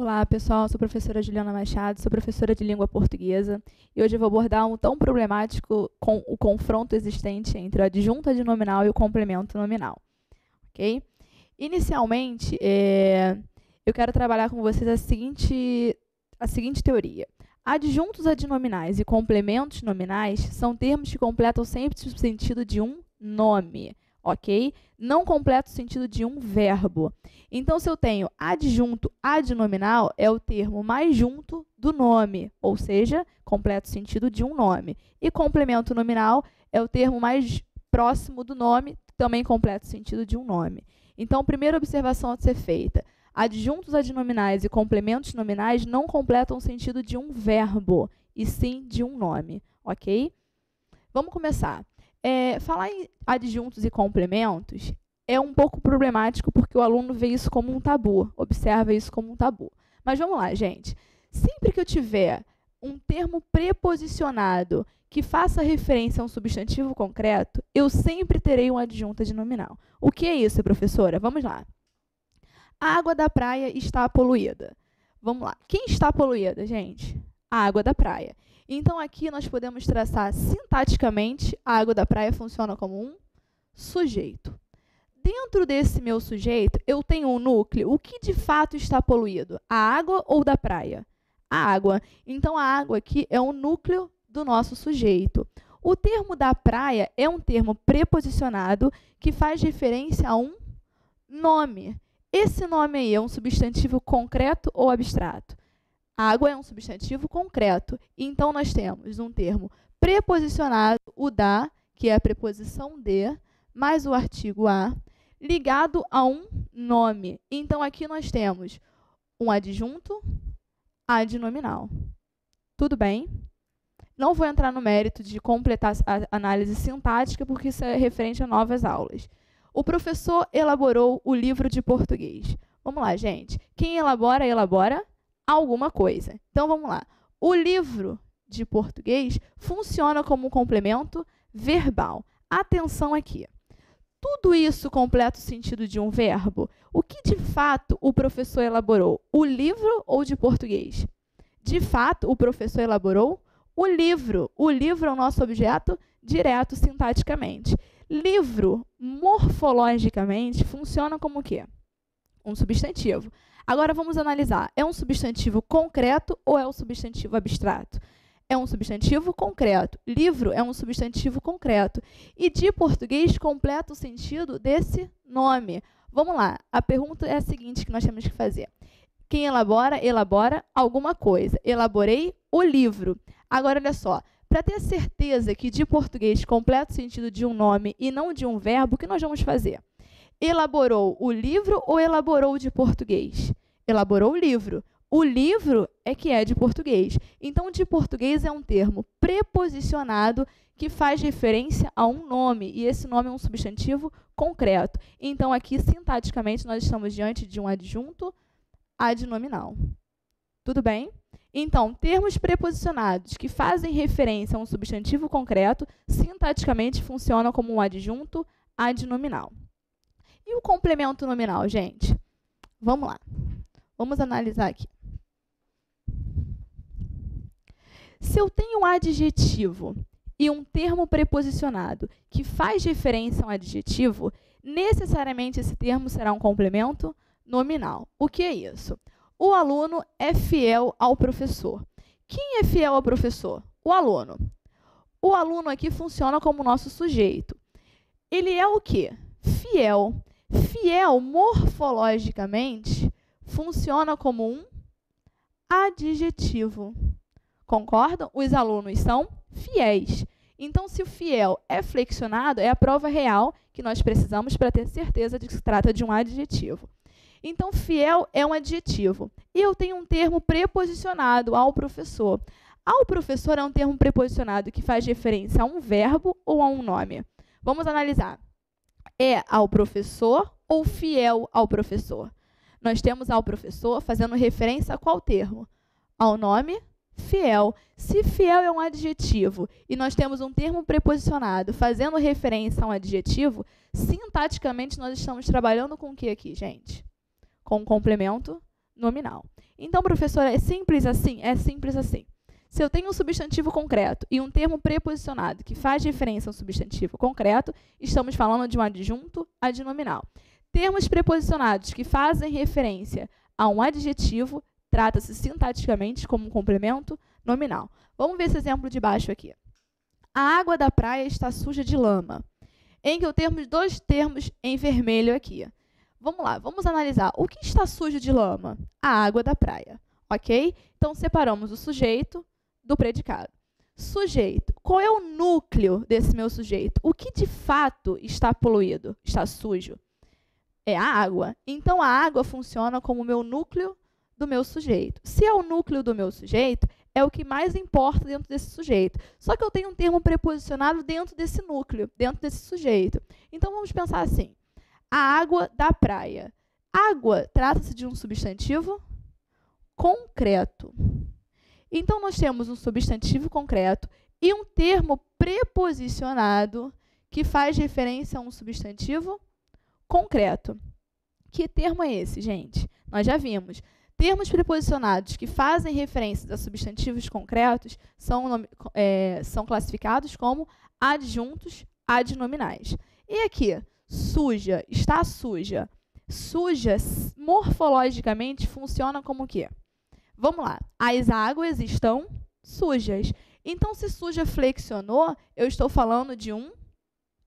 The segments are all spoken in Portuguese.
Olá, pessoal. Sou a professora Juliana Machado, sou professora de língua portuguesa e hoje eu vou abordar um tão problemático com o confronto existente entre o adjunto adnominal e o complemento nominal, ok? Inicialmente, eu quero trabalhar com vocês a seguinte teoria. Adjuntos adnominais e complementos nominais são termos que completam sempre o sentido de um nome, ok? Não completa o sentido de um verbo. Então, se eu tenho adjunto adnominal, é o termo mais junto do nome, ou seja, completa o sentido de um nome. E complemento nominal é o termo mais próximo do nome, também completa o sentido de um nome. Então, primeira observação a ser feita. Adjuntos adnominais e complementos nominais não completam o sentido de um verbo, e sim de um nome, ok? Vamos começar. Falar em adjuntos e complementos é um pouco problemático porque o aluno vê isso como um tabu, observa isso como um tabu. Mas vamos lá, gente. Sempre que eu tiver um termo preposicionado que faça referência a um substantivo concreto, eu sempre terei um adjunto adnominal. O que é isso, professora? Vamos lá. A água da praia está poluída. Vamos lá. Quem está poluída, gente? A água da praia. Então, aqui nós podemos traçar sintaticamente, a água da praia funciona como um sujeito. Dentro desse meu sujeito, eu tenho um núcleo. O que de fato está poluído? A água ou da praia? A água. Então, a água aqui é um núcleo do nosso sujeito. O termo da praia é um termo preposicionado que faz referência a um nome. Esse nome aí é um substantivo concreto ou abstrato? Água é um substantivo concreto. Então, nós temos um termo preposicionado, o da, que é a preposição de, mais o artigo a, ligado a um nome. Então, aqui nós temos um adjunto adnominal. Tudo bem? Não vou entrar no mérito de completar a análise sintática, porque isso é referente a novas aulas. O professor elaborou o livro de português. Vamos lá, gente. Quem elabora, elabora alguma coisa. Então, vamos lá. O livro de português funciona como um complemento verbal. Atenção aqui. Tudo isso completa o sentido de um verbo? O que, de fato, o professor elaborou? O livro ou de português? De fato, o professor elaborou o livro. O livro é o nosso objeto direto sintaticamente. Livro, morfologicamente, funciona como o quê? Um substantivo. Agora, vamos analisar. É um substantivo concreto ou é um substantivo abstrato? É um substantivo concreto. Livro é um substantivo concreto. E de português completa o sentido desse nome. Vamos lá. A pergunta é a seguinte que nós temos que fazer. Quem elabora, elabora alguma coisa. Elaborei o livro. Agora, olha só. Para ter certeza que de português completa o sentido de um nome e não de um verbo, o que nós vamos fazer? Elaborou o livro ou elaborou de português? Elaborou o livro. O livro é que é de português. Então, de português é um termo preposicionado que faz referência a um nome, e esse nome é um substantivo concreto. Então, aqui, sintaticamente, nós estamos diante de um adjunto adnominal. Tudo bem? Então, termos preposicionados que fazem referência a um substantivo concreto, sintaticamente funcionam como um adjunto adnominal. E o complemento nominal, gente? Vamos lá. Vamos analisar aqui. Se eu tenho um adjetivo e um termo preposicionado que faz referência a um adjetivo, necessariamente esse termo será um complemento nominal. O que é isso? O aluno é fiel ao professor. Quem é fiel ao professor? O aluno. O aluno aqui funciona como nosso sujeito. Ele é o quê? Fiel. Fiel, morfologicamente, funciona como um adjetivo. Concordam? Os alunos são fiéis. Então, se o fiel é flexionado, é a prova real que nós precisamos para ter certeza de que se trata de um adjetivo. Então, fiel é um adjetivo. E eu tenho um termo preposicionado ao professor. Ao professor é um termo preposicionado que faz referência a um verbo ou a um nome. Vamos analisar. É ao professor ou fiel ao professor? Nós temos ao professor fazendo referência a qual termo? Ao nome fiel. Se fiel é um adjetivo e nós temos um termo preposicionado fazendo referência a um adjetivo, sintaticamente nós estamos trabalhando com o que aqui, gente? Com um complemento nominal. Então, professora, é simples assim? É simples assim. Se eu tenho um substantivo concreto e um termo preposicionado que faz referência a um substantivo concreto, estamos falando de um adjunto adnominal. Termos preposicionados que fazem referência a um adjetivo, trata-se sintaticamente como um complemento nominal. Vamos ver esse exemplo de baixo aqui. A água da praia está suja de lama. Em que eu tenho dois termos em vermelho aqui. Vamos lá, vamos analisar. O que está sujo de lama? A água da praia, ok? Então, separamos o sujeito do predicado. Sujeito. Qual é o núcleo desse meu sujeito? O que de fato está poluído, está sujo? É a água. Então, a água funciona como o meu núcleo do meu sujeito. Se é o núcleo do meu sujeito, é o que mais importa dentro desse sujeito. Só que eu tenho um termo preposicionado dentro desse núcleo, dentro desse sujeito. Então, vamos pensar assim. A água da praia. Água trata-se de um substantivo concreto. Então, nós temos um substantivo concreto e um termo preposicionado que faz referência a um substantivo concreto. Que termo é esse, gente? Nós já vimos. Termos preposicionados que fazem referência a substantivos concretos são classificados como adjuntos adnominais. E aqui, suja, está suja. Suja, morfologicamente, funciona como o quê? Vamos lá. As águas estão sujas. Então, se suja flexionou, eu estou falando de um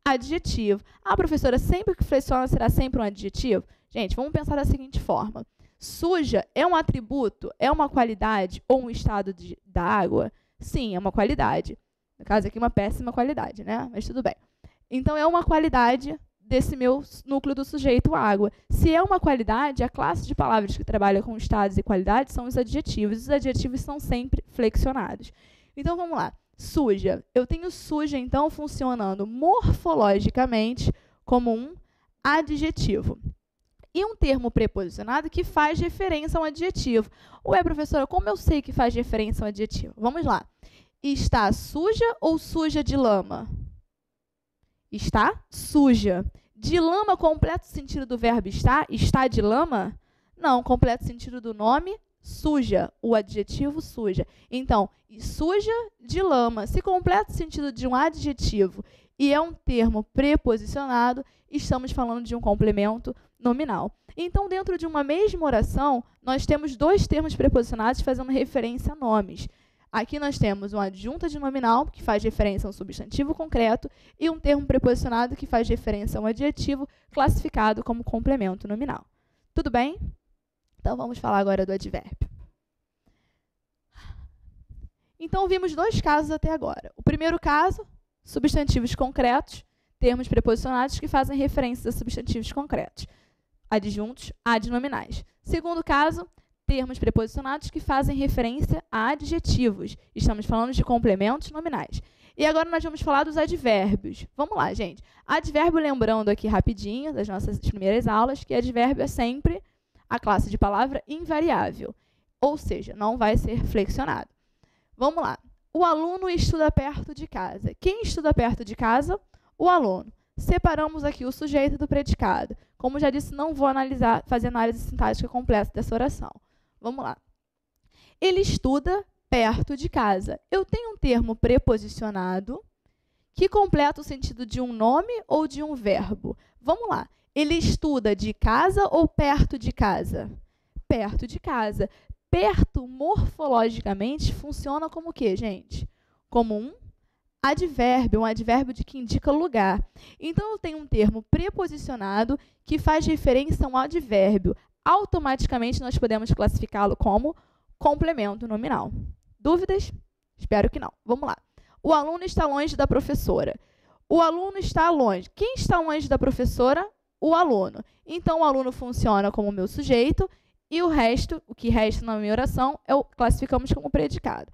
adjetivo. Ah, professora, sempre que flexiona será sempre um adjetivo? Gente, vamos pensar da seguinte forma. Suja é um atributo, é uma qualidade ou um estado da água? Sim, é uma qualidade. No caso aqui, uma péssima qualidade, né? Mas tudo bem. Então, é uma qualidade desse meu núcleo do sujeito, água. Se é uma qualidade, a classe de palavras que trabalha com estados e qualidades são os adjetivos. Os adjetivos são sempre flexionados. Então, vamos lá. Suja. Eu tenho suja, então, funcionando morfologicamente como um adjetivo. E um termo preposicionado que faz referência a um adjetivo. Ué, professora, como eu sei que faz referência a um adjetivo? Vamos lá. Está suja ou suja de lama? Está suja. De lama, completo sentido do verbo está? Está de lama? Não, completo sentido do nome, suja. O adjetivo suja. Então, suja de lama. Se completo sentido de um adjetivo e é um termo preposicionado, estamos falando de um complemento nominal. Então, dentro de uma mesma oração, nós temos dois termos preposicionados fazendo referência a nomes. Aqui nós temos um adjunto adnominal, que faz referência a um substantivo concreto, e um termo preposicionado que faz referência a um adjetivo classificado como complemento nominal. Tudo bem? Então, vamos falar agora do advérbio. Então, vimos dois casos até agora. O primeiro caso, substantivos concretos, termos preposicionados que fazem referência a substantivos concretos, adjuntos adnominais. Segundo caso, termos preposicionados que fazem referência a adjetivos. Estamos falando de complementos nominais. E agora nós vamos falar dos advérbios. Vamos lá, gente. Advérbio, lembrando aqui rapidinho das nossas primeiras aulas, que advérbio é sempre a classe de palavra invariável, ou seja, não vai ser flexionado. Vamos lá. O aluno estuda perto de casa. Quem estuda perto de casa? O aluno. Separamos aqui o sujeito do predicado. Como já disse, não vou fazer análise sintática completa dessa oração. Vamos lá. Ele estuda perto de casa. Eu tenho um termo preposicionado que completa o sentido de um nome ou de um verbo. Vamos lá. Ele estuda de casa ou perto de casa? Perto de casa. Perto, morfologicamente, funciona como o quê, gente? Como um advérbio de que indica lugar. Então, eu tenho um termo preposicionado que faz referência a um advérbio. Automaticamente, nós podemos classificá-lo como complemento nominal. Dúvidas? Espero que não. Vamos lá. O aluno está longe da professora. O aluno está longe. Quem está longe da professora? O aluno. Então, o aluno funciona como meu sujeito e o resto, o que resta na minha oração, classificamos como predicado.